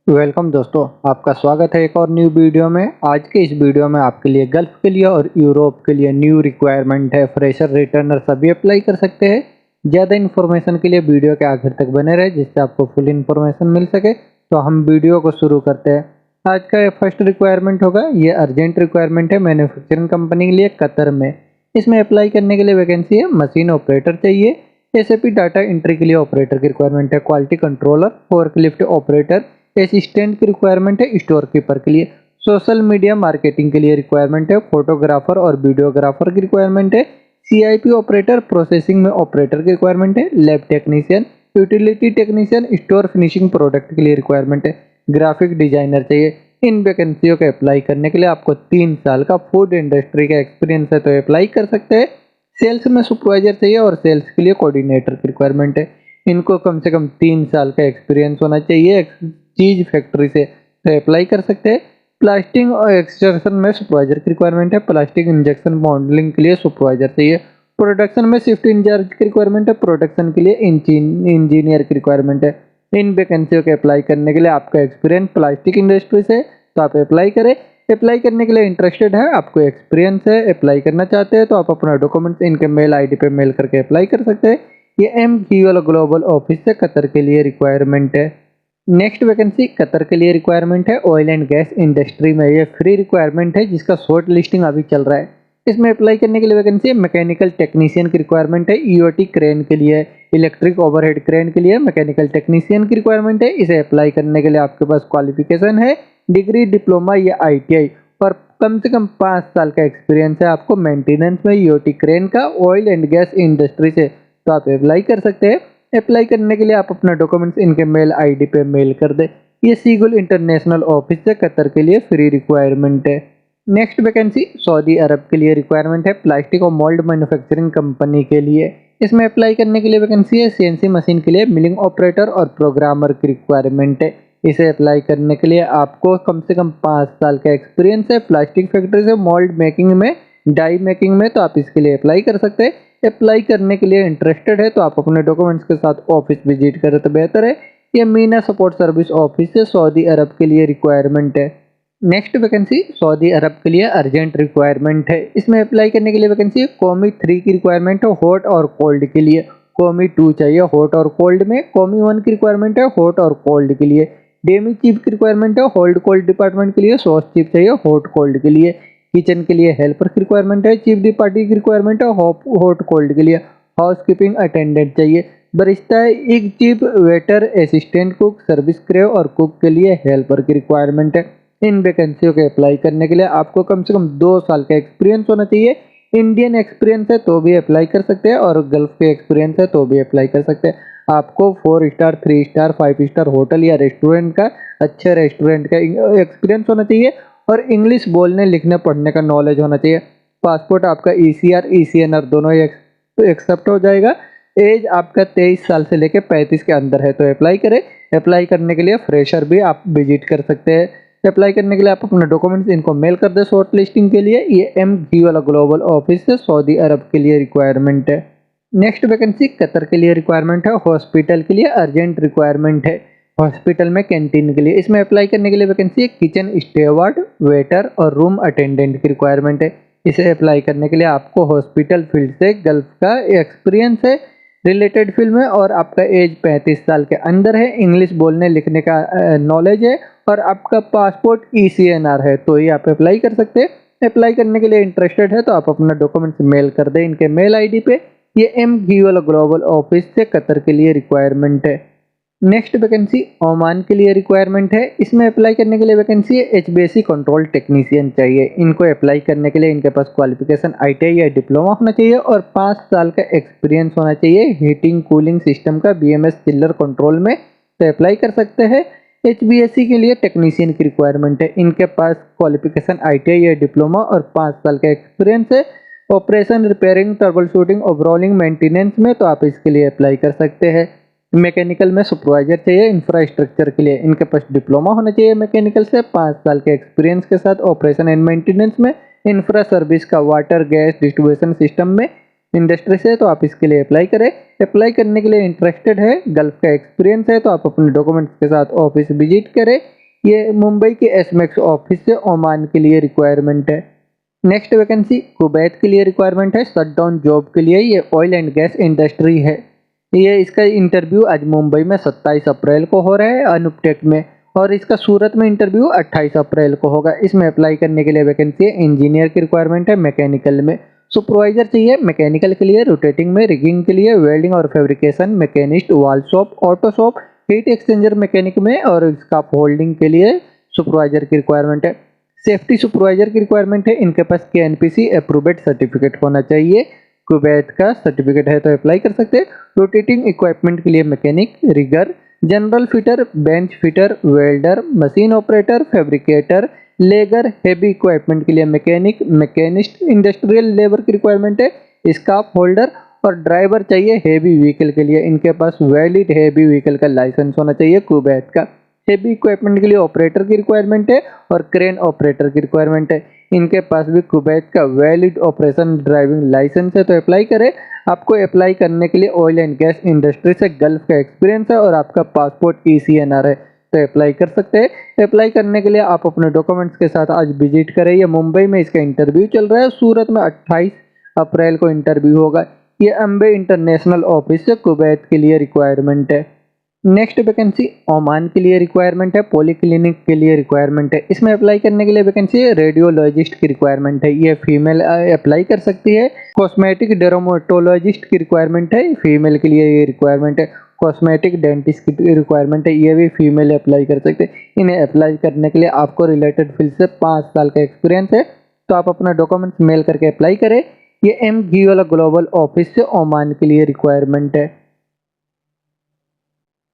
Welcome दोस्तों, आपका स्वागत है एक और न्यू वीडियो में। आज के इस वीडियो में आपके लिए गल्फ के लिए और यूरोप के लिए न्यू रिक्वायरमेंट है। फ्रेशर, रिटर्नर सभी अप्लाई कर सकते हैं। ज़्यादा इन्फॉर्मेशन के लिए वीडियो के आखिर तक बने रहे जिससे आपको फुल इन्फॉर्मेशन मिल सके। तो हम वीडियो को शुरू करते हैं। आज का ये फर्स्ट रिक्वायरमेंट होगा, ये अर्जेंट रिक्वायरमेंट है मैन्युफैक्चरिंग कंपनी के लिए कतर में। इसमें अप्लाई करने के लिए वैकेंसी है, मशीन ऑपरेटर चाहिए, एसएपी डाटा एंट्री के लिए ऑपरेटर की रिक्वायरमेंट है, quality controller, forklift operator, assistant की रिक्वायरमेंट है, स्टोर कीपर के लिए, सोशल मीडिया मार्केटिंग के लिए रिक्वायरमेंट है, फोटोग्राफर और वीडियोग्राफर की रिक्वायरमेंट है, सीआईपी ऑपरेटर, प्रोसेसिंग में ऑपरेटर की रिक्वायरमेंट है, lab technician, utility technician, store finishing product के लिए रिक्वायरमेंट है, ग्राफिक डिजाइनर चाहिए। इन वैकेंसियों के अप्लाई करने के लिए आपको 3 साल का फूड इंडस्ट्री का एक्सपीरियंस है तो अप्लाई कर सकते हैं। सेल्स में सुपरवाइजर चाहिए और सेल्स के लिए कोऑर्डिनेटर की रिक्वायरमेंट है। इनको कम से कम 3 साल का एक्सपीरियंस होना चाहिए चीज फैक्ट्री से, तो अप्लाई कर सकते हैं। प्लास्टिक और एक्सट्रैक्शन में सुपरवाइजर की रिक्वायरमेंट है, प्लास्टिक इंजेक्शन मॉडलिंग के लिए सुपरवाइजर चाहिए। प्रोडक्शन में शिफ्ट इंचार्ज की रिक्वायरमेंट है, प्रोडक्शन के लिए इंजीनियर की रिक्वायरमेंट है। इन वैकेंसियों के अप्लाई करने के लिए आपका एक्सपीरियंस प्लास्टिक इंडस्ट्री से तो आप अप्लाई करें। अप्लाई करने के लिए इंटरेस्टेड है, आपको एक्सपीरियंस है, अप्लाई करना चाहते हैं तो आप अपना डॉक्यूमेंट्स इनके मेल आईडी पे मेल करके अप्लाई कर सकते हैं। ये MGL ग्लोबल ऑफिस से कतर के लिए रिक्वायरमेंट है। नेक्स्ट वैकेंसी कतर के लिए रिक्वायरमेंट है, ऑयल एंड गैस इंडस्ट्री में। ये फ्री रिक्वायरमेंट है जिसका शॉर्ट लिस्टिंग अभी चल रहा है। इसमें अप्लाई करने के लिए वैकेंसी है, मैकेनिकल टेक्नीशियन की रिक्वायरमेंट है, ईओटी क्रेन के लिए, इलेक्ट्रिक ओवरहेड क्रेन के लिए मैकेनिकल टेक्नीशियन की रिक्वायरमेंट है। इसे अप्लाई करने के लिए आपके पास क्वालिफिकेशन है डिग्री, डिप्लोमा या ITI और कम से कम 5 साल का एक्सपीरियंस है आपको मेंटेनेंस में ईओटी क्रेन का, ऑयल एंड गैस इंडस्ट्री से, तो आप अप्लाई कर सकते हैं। अप्लाई करने के लिए आप अपना डॉक्यूमेंट्स इनके मेल आईडी पे मेल कर दें। ये सीगुल इंटरनेशनल ऑफिस से कतर के लिए फ्री रिक्वायरमेंट है। नेक्स्ट वैकेंसी सऊदी अरब के लिए रिक्वायरमेंट है, प्लास्टिक और मोल्ड मैन्युफैक्चरिंग कंपनी के लिए। इसमें अप्लाई करने के लिए वैकेंसी है, CNC मशीन के लिए मिलिंग ऑपरेटर और प्रोग्रामर की रिक्वायरमेंट है। इसे अप्लाई करने के लिए आपको कम से कम 5 साल का एक्सपीरियंस है प्लास्टिक फैक्ट्री से, मोल्ड मेकिंग में, डाई मेकिंग में, तो आप इसके लिए अप्लाई कर सकते हैं। अप्लाई करने के लिए इंटरेस्टेड है तो आप अपने डॉक्यूमेंट्स के साथ ऑफिस विजिट करें तो बेहतर है। ये मीना सपोर्ट सर्विस ऑफिस से सऊदी अरब के लिए रिक्वायरमेंट है। नेक्स्ट वैकेंसी सऊदी अरब के लिए अर्जेंट रिक्वायरमेंट है। इसमें अप्लाई करने के लिए वैकेंसी कौमी 3 की रिक्वायरमेंट है, हॉट और कोल्ड के लिए। कौमी 2 चाहिए हॉट और कोल्ड में, कौमी 1 की रिक्वायरमेंट है हॉट और कोल्ड के लिए। डेमी चीफ की रिक्वायरमेंट है होल्ड कोल्ड डिपार्टमेंट के लिए, सॉस चीफ चाहिए हॉट कोल्ड के लिए। किचन के लिए हेल्पर की रिक्वायरमेंट है, चीफ डी पार्टी की रिक्वायरमेंट है हॉट कोल्ड के लिए। हाउस कीपिंग अटेंडेंट चाहिए, बरिस्ता, एक chief waiter, assistant cook, service crave और कुक के लिए हेल्पर की रिक्वायरमेंट है। इन वैकेंसियों के अप्लाई करने के लिए आपको कम से कम 2 साल का एक्सपीरियंस होना चाहिए। इंडियन एक्सपीरियंस है तो भी अप्लाई कर सकते हैं और गल्फ के एक्सपीरियंस है तो भी अप्लाई कर सकते हैं। आपको 4 स्टार, 3 स्टार, 5 स्टार होटल या रेस्टोरेंट का, अच्छे रेस्टोरेंट का एक्सपीरियंस होना चाहिए और इंग्लिश बोलने लिखने पढ़ने का नॉलेज होना चाहिए। पासपोर्ट आपका ECR ECNR दोनों ही एक्सेप्ट हो जाएगा। एज आपका 23 साल से लेकर 35 के अंदर है तो अप्लाई करें। अप्लाई करने के लिए फ्रेशर भी आप विजिट कर सकते हैं। अप्लाई करने के लिए आप अपने डॉक्यूमेंट्स इनको मेल कर दें शॉर्ट लिस्टिंग के लिए। ये MG वाला ग्लोबल ऑफिस से सऊदी अरब के लिए रिक्वायरमेंट है। नेक्स्ट वैकेंसी कतर के लिए रिक्वायरमेंट है, हॉस्पिटल के लिए अर्जेंट रिक्वायरमेंट है, हॉस्पिटल में कैंटीन के लिए। इसमें अप्लाई करने के लिए वैकेंसी है, किचन स्टेवर्ड, वेटर और रूम अटेंडेंट की रिक्वायरमेंट है। इसे अप्लाई करने के लिए आपको हॉस्पिटल फील्ड से गल्फ का एक्सपीरियंस है रिलेटेड फील्ड में और आपका एज 35 साल के अंदर है, इंग्लिश बोलने लिखने का नॉलेज है और आपका पासपोर्ट ECNR है तो ही आप अप्लाई कर सकते हैं। अप्लाई करने के लिए इंटरेस्टेड है तो आप अपना डॉक्यूमेंट्स मेल कर दें इनके मेल आईडी पे। ये MG वाला ग्लोबल ऑफिस से कतर के लिए रिक्वायरमेंट है। नेक्स्ट वैकेंसी ओमान के लिए रिक्वायरमेंट है। इसमें अप्लाई करने के लिए वैकेंसी है, HVAC कंट्रोल टेक्नीशियन चाहिए। इनको अप्लाई करने के लिए इनके पास क्वालिफिकेशन ITI या डिप्लोमा होना चाहिए और 5 साल का एक्सपीरियंस होना चाहिए हीटिंग कूलिंग सिस्टम का, BMS चिल्लर कंट्रोल में, तो अप्लाई कर सकते हैं। HVAC के लिए टेक्नीशियन की रिक्वायरमेंट है। इनके पास क्वालिफिकेशन ITI या डिप्लोमा और 5 साल का एक्सपीरियंस है operation, repairing, trouble shooting, overhauling, maintenance में, तो आप इसके लिए अप्लाई कर सकते हैं। मैकेनिकल में सुपरवाइजर चाहिए इंफ्रास्ट्रक्चर के लिए। इनके पास डिप्लोमा होना चाहिए मैकेनिकल से, 5 साल के एक्सपीरियंस के साथ ऑपरेशन एंड मेंटेनेंस में, इंफ्रा सर्विस का, वाटर गैस डिस्ट्रीब्यूशन सिस्टम में, इंडस्ट्री से, तो आप इसके लिए अप्लाई करें। अप्लाई करने के लिए इंटरेस्टेड है, गल्फ का एक्सपीरियंस है तो आप अपने डॉक्यूमेंट्स के साथ ऑफिस विजिट करें। ये मुंबई के एसमेक्स ऑफिस से ओमान के लिए रिक्वायरमेंट है। नेक्स्ट वैकेंसी कुवैत के लिए रिक्वायरमेंट है, शटडाउन जॉब के लिए। ये ऑयल एंड गैस इंडस्ट्री है। ये इसका इंटरव्यू आज मुंबई में 27 अप्रैल को हो रहा है अनुपटेक में, और इसका सूरत में इंटरव्यू 28 अप्रैल को होगा। इसमें अप्लाई करने के लिए वैकेंसी है, इंजीनियर की रिक्वायरमेंट है, मैकेनिकल में सुपरवाइजर चाहिए, मैकेनिकल के लिए, रोटेटिंग में, रिगिंग के लिए, वेल्डिंग और fabrication machinist, wall shop, auto shop, heat exchanger mechanic में, और स्काफ होल्डिंग के लिए सुपरवाइजर की रिक्वायरमेंट है। सेफ्टी सुपरवाइजर की रिक्वायरमेंट है, इनके पास KNPC अप्रूव्ड सर्टिफिकेट होना चाहिए। कुवैत का सर्टिफिकेट है तो अप्लाई कर सकते हैं। रोटेटिंग इक्विपमेंट के लिए mechanic, rigger, general fitter, bench fitter, welder, machine operator, fabricator, lagger, heavy equipment के लिए मैकेनिक, मैकेनिस्ट, इंडस्ट्रियल लेबर की रिक्वायरमेंट है, स्काफ होल्डर और ड्राइवर चाहिए हेवी व्हीकल के लिए। इनके पास वैलिड हेवी व्हीकल का लाइसेंस होना चाहिए कुवैत का। हेवी इक्विपमेंट के लिए ऑपरेटर की रिक्वायरमेंट है और क्रेन ऑपरेटर की रिक्वायरमेंट है। इनके पास भी कुवैत का वैलिड ऑपरेशन ड्राइविंग लाइसेंस है तो अप्लाई करें। आपको अप्लाई करने के लिए ऑयल एंड गैस इंडस्ट्री से गल्फ का एक्सपीरियंस है और आपका पासपोर्ट ECNR है तो अप्लाई कर सकते हैं। अप्लाई करने के लिए आप अपने डॉक्यूमेंट्स के साथ आज विजिट करें। ये मुंबई में इसका इंटरव्यू चल रहा है, सूरत में 28 अप्रैल को इंटरव्यू होगा। ये अम्बे इंटरनेशनल ऑफिस से कुवैत के लिए रिक्वायरमेंट है। नेक्स्ट वैकेंसी ओमान के लिए रिक्वायरमेंट है, पॉलीक्लिनिक के लिए रिक्वायरमेंट है। इसमें अप्लाई करने के लिए वैकेंसी है, रेडियोलॉजिस्ट की रिक्वायरमेंट है, ये फीमेल अप्लाई कर सकती है। कॉस्मेटिक डेरोमेटोलॉजिस्ट की रिक्वायरमेंट है, फीमेल के लिए ये रिक्वायरमेंट है। कॉस्मेटिक डेंटिस्ट की रिक्वायरमेंट है, ये भी फीमेल अप्लाई कर सकते हैं। इन्हें अप्लाई करने के लिए आपको रिलेटेड फील्ड से 5 साल का एक्सपीरियंस है तो आप अपना डॉक्यूमेंट्स मेल करके अप्लाई करें। ये MGOL ग्लोबल ऑफिस से ओमान के लिए रिक्वायरमेंट है।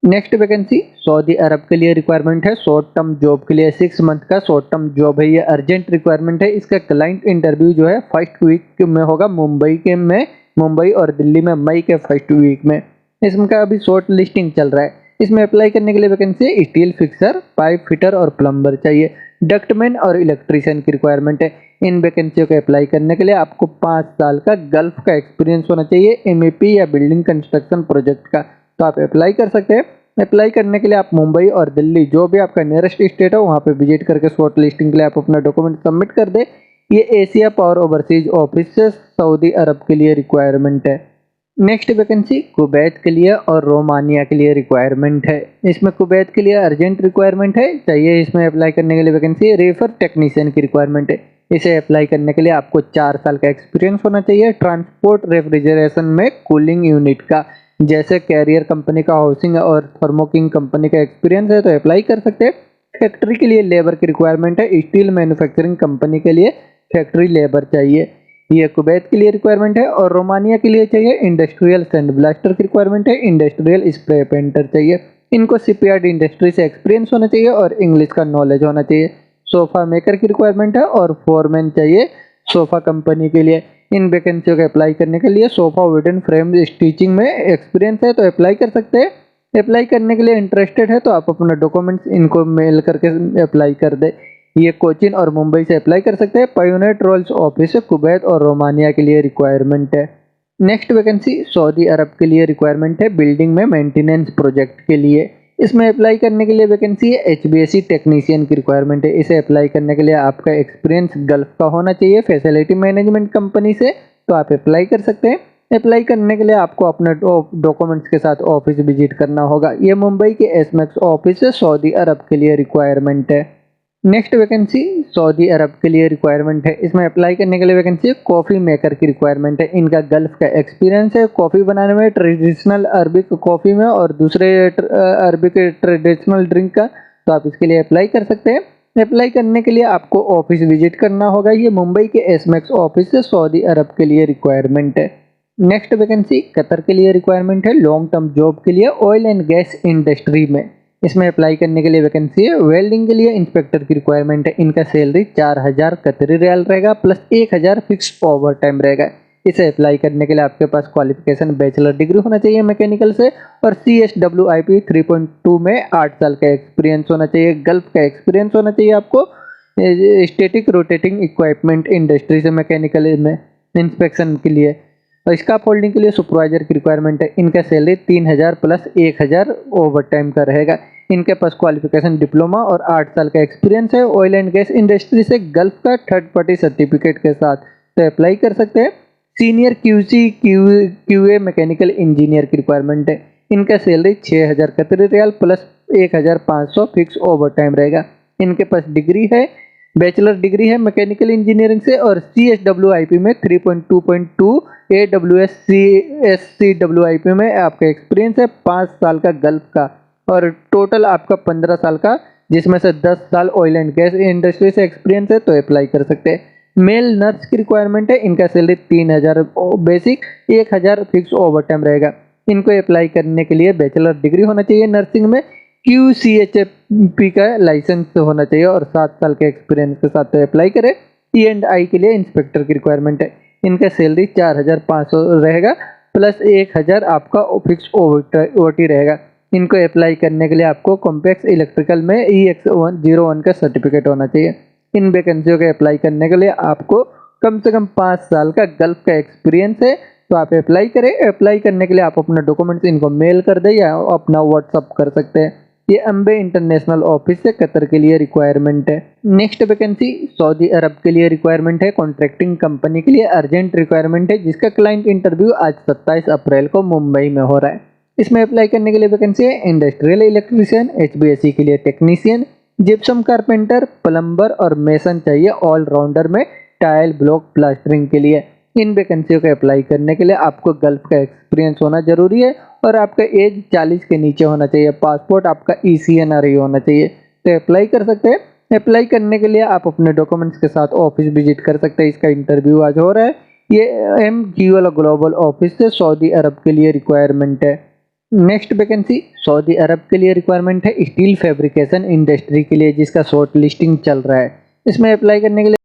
नेक्स्ट वैकेंसी सऊदी अरब के लिए रिक्वायरमेंट है, शॉर्ट टर्म जॉब के लिए, 6 मंथ का शॉर्ट टर्म जॉब है। ये अर्जेंट रिक्वायरमेंट है। इसका क्लाइंट इंटरव्यू जो है फर्स्ट वीक में होगा मुंबई और दिल्ली में मई के फर्स्ट वीक में। इसका अभी शॉर्ट लिस्टिंग चल रहा है। इसमें अप्लाई करने के लिए वैकेंसी है, स्टील फिक्सर, पाइप फिटर और प्लम्बर चाहिए, डक्टमैन और इलेक्ट्रीशियन की रिक्वायरमेंट है। इन वैकेंसियों को अप्लाई करने के लिए आपको 5 साल का गल्फ का एक्सपीरियंस होना चाहिए, MEP या बिल्डिंग कंस्ट्रक्शन प्रोजेक्ट का, तो आप अप्लाई कर सकते हैं। अप्लाई करने के लिए आप मुंबई और दिल्ली जो भी आपका नियरेस्ट स्टेट है वहाँ पे विजिट करके शॉर्ट लिस्टिंग के लिए आप अपना डॉक्यूमेंट सबमिट कर दे। ये एशिया पावर ओवरसीज ऑफिस से सऊदी अरब के लिए रिक्वायरमेंट है। नेक्स्ट वैकेंसी कुवैत के लिए और रोमानिया के लिए रिक्वायरमेंट है। इसमें कुवैत के लिए अर्जेंट रिक्वायरमेंट है चाहिए। इसमें अप्लाई करने के लिए वैकेंसी रेफर टेक्नीशियन की रिक्वायरमेंट है। इसे अप्लाई करने के लिए आपको 4 साल का एक्सपीरियंस होना चाहिए ट्रांसपोर्ट रेफ्रिजरेशन में, कूलिंग यूनिट का, जैसे कैरियर कंपनी का, हाउसिंग और थर्मोकिंग कंपनी का एक्सपीरियंस है तो अप्लाई कर सकते हैं। फैक्ट्री के लिए लेबर की रिक्वायरमेंट है, स्टील मैन्युफैक्चरिंग कंपनी के लिए फैक्ट्री लेबर चाहिए, ये कुवैत के लिए रिक्वायरमेंट है। और रोमानिया के लिए चाहिए इंडस्ट्रियल सैंड ब्लास्टर की रिक्वायरमेंट है, इंडस्ट्रियल स्प्रे पेंटर चाहिए। इनको शिपयार्ड इंडस्ट्री से एक्सपीरियंस होना चाहिए और इंग्लिश का नॉलेज होना चाहिए। सोफा मेकर की रिक्वायरमेंट है और फोरमैन चाहिए सोफा कंपनी के लिए। इन वैकेंसियों को अप्लाई करने के लिए सोफा वुडन फ्रेम स्टिचिंग में एक्सपीरियंस है तो अप्लाई कर सकते हैं। अप्लाई करने के लिए इंटरेस्टेड है तो आप अपना डॉक्यूमेंट्स इनको मेल करके अप्लाई कर दे। ये कोचिन और मुंबई से अप्लाई कर सकते हैं। पायोनेट रोल्स ऑफिस कुवैत और रोमानिया के लिए रिक्वायरमेंट है। नेक्स्ट वैकेंसी सऊदी अरब के लिए रिक्वायरमेंट है, बिल्डिंग में मेंटेनेंस प्रोजेक्ट के लिए। इसमें अप्लाई करने के लिए वैकेंसी है, HVAC टेक्नीशियन की रिक्वायरमेंट है। इसे अप्लाई करने के लिए आपका एक्सपीरियंस गल्फ का होना चाहिए फैसिलिटी मैनेजमेंट कंपनी से, तो आप अप्लाई कर सकते हैं। अप्लाई करने के लिए आपको अपने डॉक्यूमेंट्स के साथ ऑफिस विजिट करना होगा। ये मुंबई के एसमेक्स ऑफिस से सऊदी अरब के लिए रिक्वायरमेंट है। नेक्स्ट वैकेंसी सऊदी अरब के लिए रिक्वायरमेंट है। इसमें अप्लाई करने के लिए वैकेंसी कॉफ़ी मेकर की रिक्वायरमेंट है। इनका गल्फ का एक्सपीरियंस है कॉफ़ी बनाने में, ट्रेडिशनल अरबिक कॉफ़ी में और दूसरे अरबिक ट्रेडिशनल ड्रिंक का, तो आप इसके लिए अप्लाई कर सकते हैं। अप्लाई करने के लिए आपको ऑफिस विजिट करना होगा। ये मुंबई के एसमेक्स ऑफिस से सऊदी अरब के लिए रिक्वायरमेंट है। नेक्स्ट वैकेंसी कतर के लिए रिक्वायरमेंट है, लॉन्ग टर्म जॉब के लिए, ऑयल एंड गैस इंडस्ट्री में। इसमें अप्लाई करने के लिए वैकेंसी है। वेल्डिंग के लिए इंस्पेक्टर की रिक्वायरमेंट है। इनका सैलरी 4000 कतरी रियाल रहेगा प्लस 1000 फिक्स ओवर टाइम रहेगा। इसे अप्लाई करने के लिए आपके पास क्वालिफिकेशन बैचलर डिग्री होना चाहिए मैकेनिकल से और CSWIP 3.2 में 8 साल का एक्सपीरियंस होना चाहिए। गल्फ का एक्सपीरियंस होना चाहिए आपको स्टैटिक रोटेटिंग इक्विपमेंट इंडस्ट्री से मैकेनिकल में इंस्पेक्शन के लिए। और स्काफ होल्डिंग के लिए सुपरवाइजर की रिक्वायरमेंट है। इनका सैलरी 3000 प्लस 1000 ओवर टाइम का रहेगा। इनके पास क्वालिफिकेशन डिप्लोमा और 8 साल का एक्सपीरियंस है। ऑयल एंड गैस इंडस्ट्री से गल्फ का थर्ड पार्टी सर्टिफिकेट के साथ तो अप्लाई कर सकते हैं। Senior QC QA mechanical engineer की रिक्वायरमेंट है। इनका salary 6000 Qatari riyal plus 1500 fix overtime रहेगा। इनके पास डिग्री है, बैचलर डिग्री है मैकेनिकल इंजीनियरिंग से और CSWIP में 3.2.2 AWS CSCWIP में आपका एक्सपीरियंस है। 5 साल का गल्फ का और टोटल आपका 15 साल का, जिसमें से 10 साल ऑयल एंड गैस इंडस्ट्री से एक्सपीरियंस है तो अप्लाई कर सकते हैं। मेल नर्स की रिक्वायरमेंट है। इनका salary 3000 basic, 1000 fix overtime रहेगा। इनको अप्लाई करने के लिए बैचलर डिग्री होना चाहिए नर्सिंग में, QCHP का लाइसेंस होना चाहिए और 7 साल के एक्सपीरियंस के साथ तो अप्लाई करें। E&I के लिए इंस्पेक्टर की रिक्वायरमेंट है। इनका सैलरी 4500 रहेगा प्लस 1000 आपका फिक्स OT रहेगा। इनको अप्लाई करने के लिए आपको कॉम्प्लेक्स इलेक्ट्रिकल में EX101 का सर्टिफिकेट होना चाहिए। इन वैकेंसियों के अप्लाई करने के लिए आपको कम से कम 5 साल का गल्फ का एक्सपीरियंस है तो आप अप्लाई करें। अप्लाई करने के लिए आप अपना डॉक्यूमेंट्स इनको मेल कर दें या अपना व्हाट्सअप कर सकते हैं। ये अम्बे इंटरनेशनल ऑफिस से कतर के लिए रिक्वायरमेंट है। नेक्स्ट वैकेंसी सऊदी अरब के लिए रिक्वायरमेंट है। कॉन्ट्रैक्टिंग कंपनी के लिए अर्जेंट रिक्वायरमेंट है, जिसका क्लाइंट इंटरव्यू आज 27 अप्रैल को मुंबई में हो रहा है। इसमें अप्लाई करने के लिए वैकेंसी है इंडस्ट्रियल इलेक्ट्रीशियन, HVAC के लिए टेक्नीशियन, जिप्सम कारपेंटर, प्लम्बर और मेसन चाहिए ऑलराउंडर में टाइल ब्लॉक प्लास्टरिंग के लिए। इन वैकेंसियों के अप्लाई करने के लिए आपको गल्फ का एक्सपीरियंस होना जरूरी है और आपका एज 40 के नीचे होना चाहिए। पासपोर्ट आपका ECNRE होना चाहिए तो अप्लाई कर सकते हैं। अप्लाई करने के लिए आप अपने डॉक्यूमेंट्स के साथ ऑफिस विजिट कर सकते हैं। इसका इंटरव्यू आज हो रहा है। ये MQL ग्लोबल ऑफिस से सऊदी अरब के लिए रिक्वायरमेंट है। नेक्स्ट वैकेंसी सऊदी अरब के लिए रिक्वायरमेंट है स्टील फैब्रिकेशन इंडस्ट्री के लिए, जिसका शॉर्ट लिस्टिंग चल रहा है। इसमें अप्लाई करने के लिए